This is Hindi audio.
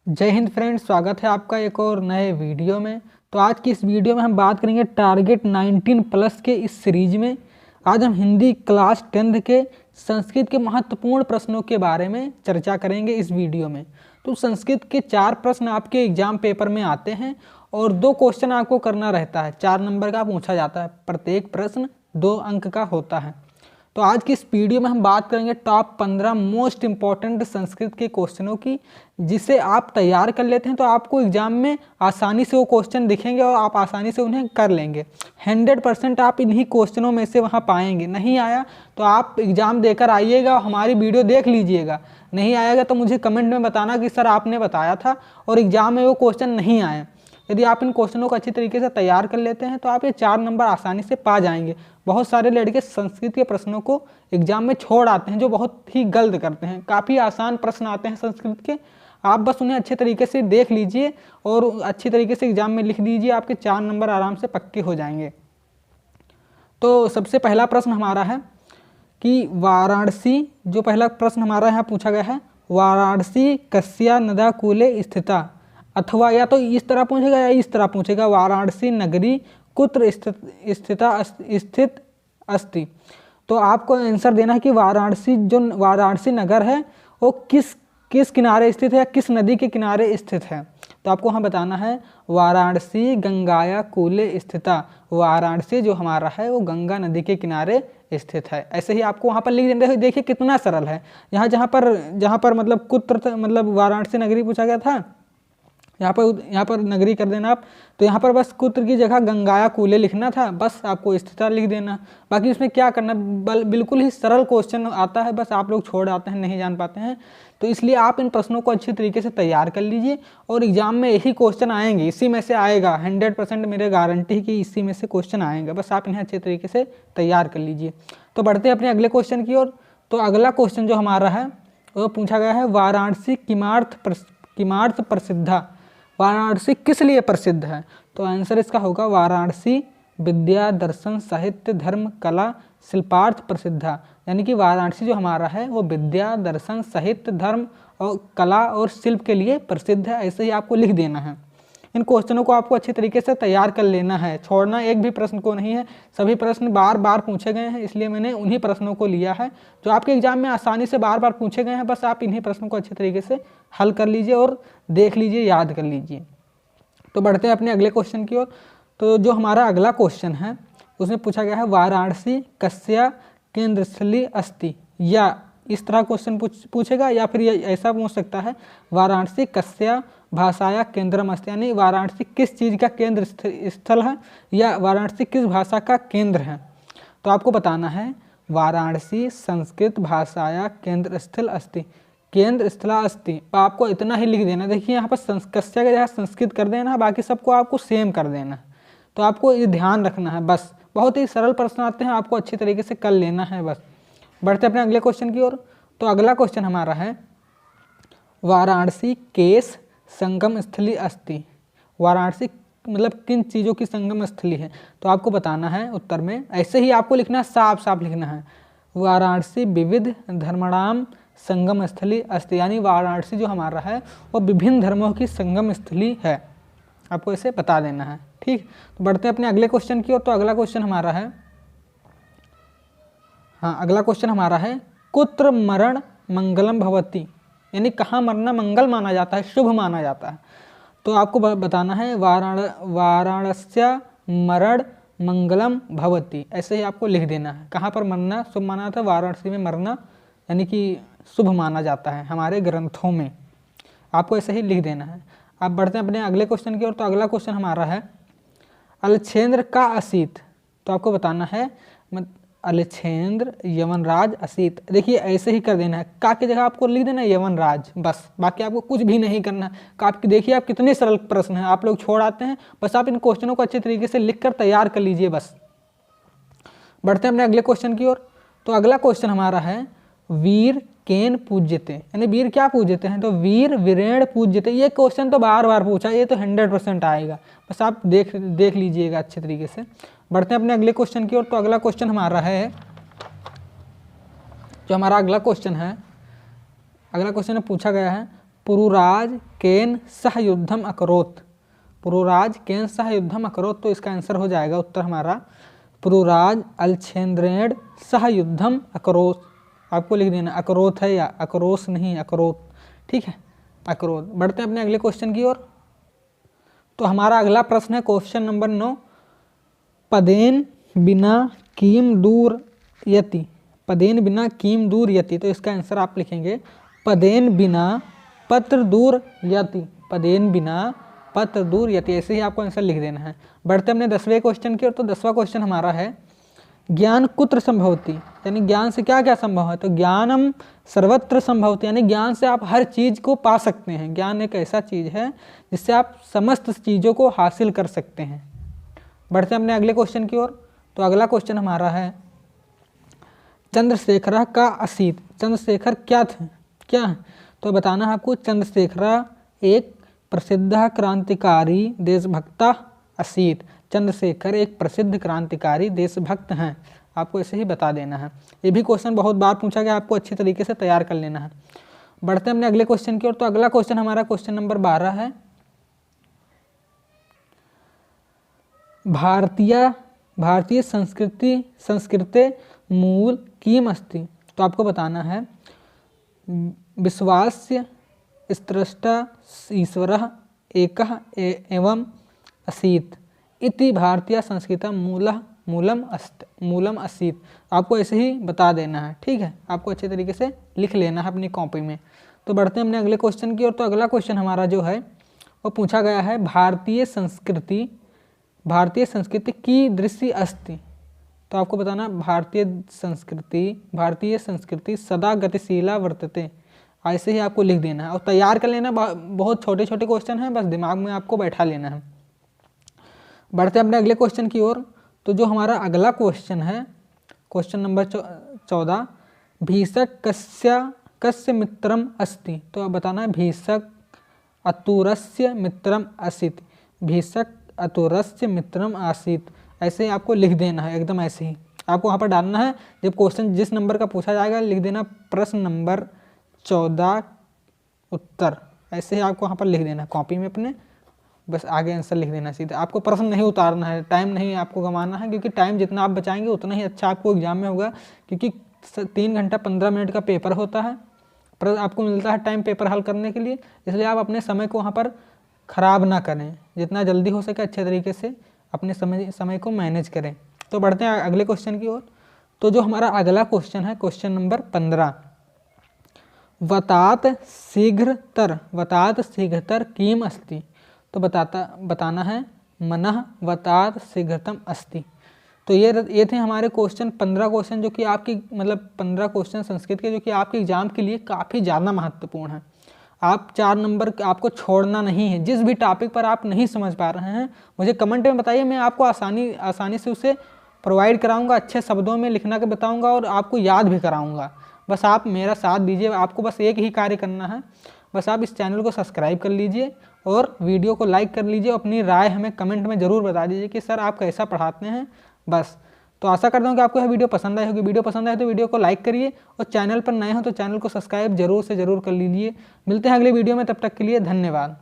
जय हिंद फ्रेंड्स, स्वागत है आपका एक और नए वीडियो में। तो आज की इस वीडियो में हम बात करेंगे टारगेट 19 प्लस के इस सीरीज में। आज हम हिंदी क्लास 10th के संस्कृत के महत्वपूर्ण प्रश्नों के बारे में चर्चा करेंगे इस वीडियो में। तो संस्कृत के 4 प्रश्न आपके एग्जाम पेपर में आते हैं और 2 क्वेश्चन आपको करना रहता है। 4 नंबर का पूछा जाता है, प्रत्येक प्रश्न 2 अंक का होता है। तो आज की इस वीडियो में हम बात करेंगे टॉप 15 मोस्ट इंपॉर्टेंट संस्कृत के क्वेश्चनों की, जिसे आप तैयार कर लेते हैं तो आपको एग्जाम में आसानी से वो क्वेश्चन दिखेंगे और आप आसानी से उन्हें कर लेंगे। 100% आप इन्हीं क्वेश्चनों में से वहाँ पाएंगे। नहीं आया तो आप एग्जाम देकर आइएगा, हमारी वीडियो देख लीजिएगा। नहीं आएगा तो मुझे कमेंट में बताना कि सर आपने बताया था और एग्जाम में वो क्वेश्चन नहीं आए। यदि आप इन क्वेश्चनों को अच्छी तरीके से तैयार कर लेते हैं तो आप ये 4 नंबर आसानी से पा जाएंगे। बहुत सारे लड़के संस्कृत के प्रश्नों को एग्जाम में छोड़ आते हैं, जो बहुत ही गलत करते हैं। काफ़ी आसान प्रश्न आते हैं संस्कृत के, आप बस उन्हें अच्छे तरीके से देख लीजिए और अच्छी तरीके से एग्जाम में लिख दीजिए, आपके 4 नंबर आराम से पक्के हो जाएंगे। तो सबसे पहला प्रश्न हमारा है कि वाराणसी, जो पहला प्रश्न हमारा यहाँ पूछा गया है, वाराणसी कस्या नदा कूले स्थिता, अथवा या तो इस तरह पूछेगा या इस तरह पूछेगा, वाराणसी नगरी कुत्र स्थित अस्ति। तो आपको आंसर देना है कि वाराणसी, जो वाराणसी नगर है वो किस किनारे स्थित है या किस नदी के किनारे स्थित है। तो आपको वहाँ बताना है वाराणसी गंगाया कूले स्थिता, वाराणसी जो हमारा है वो गंगा नदी के किनारे स्थित है। ऐसे ही आपको वहाँ पर लिख देना है। देखिए कितना सरल है। जहाँ पर मतलब कुत्र मतलब वाराणसी नगरी पूछा गया था, यहाँ पर नगरी कर देना आप। तो यहाँ पर बस कुत्र की जगह गंगाया कूले लिखना था, बस आपको स्थिता लिख देना। बाकी उसमें क्या करना, बिल्कुल ही सरल क्वेश्चन आता है, बस आप लोग छोड़ आते हैं, नहीं जान पाते हैं। तो इसलिए आप इन प्रश्नों को अच्छी तरीके से तैयार कर लीजिए और एग्जाम में यही क्वेश्चन आएंगे, इसी में से आएगा। 100% मेरे गारंटी कि इसी में से क्वेश्चन आएंगे, बस आप इन्हें अच्छे तरीके से तैयार कर लीजिए। तो बढ़ते हैं अपने अगले क्वेश्चन की ओर। तो अगला क्वेश्चन जो हमारा है वो पूछा गया है, वाराणसी किमार्थ प्रसिद्धा, वाराणसी किस लिए प्रसिद्ध है। तो आंसर इसका होगा वाराणसी विद्या दर्शन साहित्य धर्म कला शिल्पार्थ प्रसिद्धा, यानी कि वाराणसी जो हमारा है वो विद्या दर्शन साहित्य धर्म और कला और शिल्प के लिए प्रसिद्ध है। ऐसे ही आपको लिख देना है। इन क्वेश्चनों को आपको अच्छे तरीके से तैयार कर लेना है, छोड़ना एक भी प्रश्न को नहीं है। सभी प्रश्न बार बार पूछे गए हैं, इसलिए मैंने उन्हीं प्रश्नों को लिया है जो आपके एग्जाम में आसानी से बार बार पूछे गए हैं। बस आप इन्हीं प्रश्नों को अच्छे तरीके से हल कर लीजिए और देख लीजिए, याद कर लीजिए। तो बढ़ते हैं अपने अगले क्वेश्चन की ओर। तो जो हमारा अगला क्वेश्चन है उसमें पूछा गया है, वाराणसी कस्या केंद्रस्थली अस्ति, या इस तरह क्वेश्चन पूछेगा या फिर ऐसा पूछ सकता है, वाराणसी कस्या भाषाया केंद्रम अस्ति, यानी वाराणसी किस चीज़ का केंद्र स्थल है या वाराणसी किस भाषा का केंद्र है। तो आपको बताना है वाराणसी संस्कृत भाषाया केंद्र स्थल अस्ति, केंद्र स्थला अस्ति। आपको इतना ही लिख देना। देखिए यहाँ पर कस्या के जगह संस्कृत कर देना, बाकी सबको आपको सेम कर देना है। तो आपको ये ध्यान रखना है बस। बहुत ही सरल प्रश्न आते हैं, आपको अच्छी तरीके से कर लेना है बस। बढ़ते अपने अगले क्वेश्चन की ओर। तो अगला क्वेश्चन हमारा है, वाराणसी केस संगम स्थली अस्ति, वाराणसी मतलब किन चीज़ों की संगम स्थली है। तो आपको बताना है उत्तर में, ऐसे ही आपको लिखना है, साफ साफ लिखना है, वाराणसी विविध धर्मणाम संगम स्थली अस्ति, यानी वाराणसी जो हमारा है वो विभिन्न धर्मों की संगम स्थली है। आपको इसे बता देना है, ठीक। तो बढ़ते हैं अपने अगले क्वेश्चन की ओर। तो अगला क्वेश्चन हमारा है, अगला क्वेश्चन हमारा है, कुत्र मरण मंगलम भवति, यानी कहाँ मरना मंगल माना जाता है, शुभ माना जाता है। तो आपको बताना है वाराणस्या मरण मंगलम भवति, ऐसे ही आपको लिख देना है। कहाँ पर मरना शुभ माना जाता है, वाराणसी में मरना यानी कि शुभ माना जाता है हमारे ग्रंथों में। आपको ऐसे ही लिख देना है। अब बढ़ते हैं अपने अगले क्वेश्चन की ओर। तो अगला क्वेश्चन हमारा है, अलछेंद्र का असीत। तो आपको बताना है अलछेंद्र यवनराज असीत। देखिए ऐसे ही कर देना है, का की जगह आपको लिख देना है यवनराज, बस। बाकी आपको कुछ भी नहीं करना। देखिए आप कितने सरल प्रश्न हैं, आप लोग छोड़ आते हैं। बस आप इन क्वेश्चनों को अच्छे तरीके से लिख कर तैयार कर लीजिए बस। बढ़ते हैं अपने अगले क्वेश्चन की ओर। तो अगला क्वेश्चन हमारा है, वीर केन पूज्यते, यानी वीर क्या पूज्यते हैं। तो वीर वीरेण पूज्यते। ये क्वेश्चन तो बार बार पूछा, ये तो 100% आएगा, बस आप देख लीजिएगा अच्छे तरीके से। बढ़ते हैं अपने अगले क्वेश्चन की ओर। तो अगला क्वेश्चन हमारा है, जो हमारा अगला क्वेश्चन है, अगला क्वेश्चन पूछा गया है, पुरुराज केन सह युद्धम अकरोत। पुरुराज केन सह युद्धम अकरोत, तो इसका आंसर हो जाएगा उत्तर हमारा पुरुराज अलछेंद्रेण सह युद्धम अकरोत। आपको लिख देना अकरोत है या अकरोस नहीं, अकरोत, ठीक है, अकरोत। बढ़ते हैं अपने अगले क्वेश्चन की ओर। तो हमारा अगला प्रश्न है क्वेश्चन नंबर 9, पदेन बिना कीम दूर यति। पदेन बिना कीम दूर यति, तो इसका आंसर आप लिखेंगे पदेन बिना पत्र दूर यति। पदेन बिना पत्र दूर यति, ऐसे ही आपको आंसर लिख देना है। बढ़ते अपने 10वें क्वेश्चन की ओर। तो 10वां क्वेश्चन हमारा है ज्ञान कुत्र संभवति, यानी ज्ञान से क्या क्या संभव है। तो ज्ञानम सर्वत्र संभवति, यानी ज्ञान से आप हर चीज को पा सकते हैं। ज्ञान एक ऐसा चीज है जिससे आप समस्त चीजों को हासिल कर सकते हैं। बढ़ते हैं अपने अगले क्वेश्चन की ओर। तो अगला क्वेश्चन हमारा है चंद्रशेखर का असीत। चंद्रशेखर क्या थे, क्या है, तो बताना है आपको चंद्रशेखर एक प्रसिद्ध क्रांतिकारी देशभक्ता असीत। चंद्रशेखर एक प्रसिद्ध क्रांतिकारी देशभक्त हैं, आपको ऐसे ही बता देना है। ये भी क्वेश्चन बहुत बार पूछा गया, आपको अच्छी तरीके से तैयार कर लेना है। बढ़ते हैं अपने अगले क्वेश्चन की ओर। तो अगला क्वेश्चन हमारा क्वेश्चन नंबर 12 है भारतीय संस्कृति मूल किम अस्ति। तो आपको बताना है विश्वास्य स्त्रष्टा ईश्वरः एकः एवं असीत इति भारतीय संस्कृतं मूलम असीत। आपको ऐसे ही बता देना है, ठीक है, आपको अच्छे तरीके से लिख लेना है अपनी कॉपी में। तो बढ़ते हैं अपने अगले क्वेश्चन की ओर। तो अगला क्वेश्चन हमारा जो है वो पूछा गया है भारतीय संस्कृति की दृश्य अस्ति। तो आपको बताना भारतीय संस्कृति सदा गतिशीला वर्तते, ऐसे ही आपको लिख देना है और तैयार कर लेना। बहुत छोटे छोटे क्वेश्चन हैं, बस दिमाग में आपको बैठा लेना है। बढ़ते हैं अपने अगले क्वेश्चन की ओर। तो जो हमारा अगला क्वेश्चन है क्वेश्चन नंबर 14, भीषक कस्य मित्रम अस्ति। तो आप बताना है भीषक अतुरस्य मित्रम आसीत। भीषक अतुरस्य मित्रम आसीत, ऐसे ही आपको लिख देना है, एकदम ऐसे ही आपको वहाँ पर डालना है। जब क्वेश्चन जिस नंबर का पूछा जाएगा लिख देना प्रश्न नंबर 14 उत्तर, ऐसे ही आपको वहाँ पर लिख देना कॉपी में अपने, बस आगे आंसर लिख देना सीधा। आपको प्रश्न नहीं उतारना है, टाइम नहीं आपको गंवाना है, क्योंकि टाइम जितना आप बचाएंगे उतना ही अच्छा आपको एग्जाम में होगा। क्योंकि 3 घंटा 15 मिनट का पेपर होता है, पर आपको मिलता है टाइम पेपर हल करने के लिए, इसलिए आप अपने समय को वहाँ पर ख़राब ना करें, जितना जल्दी हो सके अच्छे तरीके से अपने समय को मैनेज करें। तो बढ़ते हैं अगले क्वेश्चन की ओर। तो जो हमारा अगला क्वेश्चन है क्वेश्चन नंबर 15, वतात शीघ्रतर किम अस्ति। तो बताना है मनः वतात शीघ्रतम अस्ति। तो ये थे हमारे क्वेश्चन 15 क्वेश्चन, जो कि आपकी मतलब 15 क्वेश्चन संस्कृत के, जो कि आपके एग्जाम के लिए काफ़ी ज़्यादा महत्वपूर्ण है। आप 4 नंबर आपको छोड़ना नहीं है। जिस भी टॉपिक पर आप नहीं समझ पा रहे हैं मुझे कमेंट में बताइए, मैं आपको आसानी से उसे प्रोवाइड कराऊंगा, अच्छे शब्दों में लिखना के बताऊंगा और आपको याद भी कराऊंगा। बस आप मेरा साथ दीजिए। आपको बस एक ही कार्य करना है, बस आप इस चैनल को सब्सक्राइब कर लीजिए और वीडियो को लाइक कर लीजिए। अपनी राय हमें कमेंट में ज़रूर बता दीजिए कि सर आप कैसा पढ़ाते हैं। बस तो आशा करता हूँ कि आपको यह वीडियो पसंद आई होगी। वीडियो पसंद आए तो वीडियो को लाइक करिए और चैनल पर नए हो तो चैनल को सब्सक्राइब जरूर से ज़रूर कर लीजिए। मिलते हैं अगले वीडियो में, तब तक के लिए धन्यवाद।